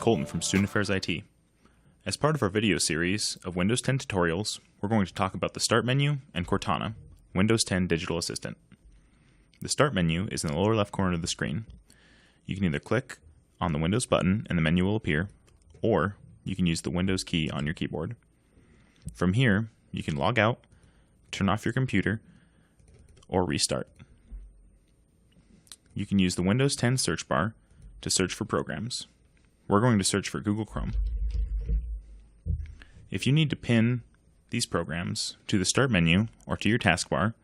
Colton from Student Affairs IT. As part of our video series of Windows 10 tutorials, we're going to talk about the Start menu and Cortana, Windows 10 Digital Assistant. The Start menu is in the lower left corner of the screen. You can either click on the Windows button and the menu will appear, or you can use the Windows key on your keyboard. From here, you can log out, turn off your computer, or restart. You can use the Windows 10 search bar to search for programs. We're going to search for Google Chrome. If you need to pin these programs to the Start menu or to your taskbar,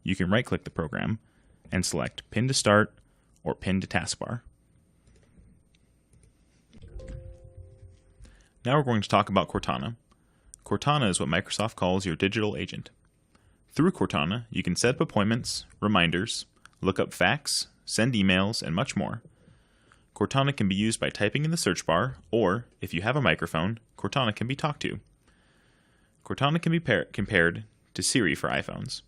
you can right-click the program and select Pin to Start or Pin to Taskbar. Now we're going to talk about Cortana. Cortana is what Microsoft calls your digital agent. Through Cortana, you can set up appointments, reminders, look up facts, send emails, and much more. Cortana can be used by typing in the search bar, or, if you have a microphone, Cortana can be talked to. Cortana can be compared to Siri for iPhones.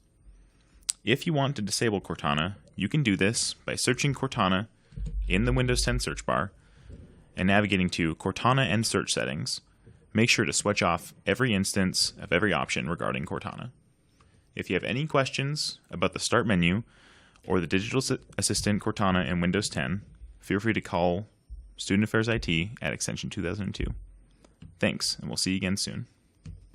If you want to disable Cortana, you can do this by searching Cortana in the Windows 10 search bar and navigating to Cortana and Search Settings. Make sure to switch off every instance of every option regarding Cortana. If you have any questions about the Start menu or the Digital Assistant Cortana in Windows 10, feel free to call Student Affairs IT at extension 2002. Thanks, and we'll see you again soon.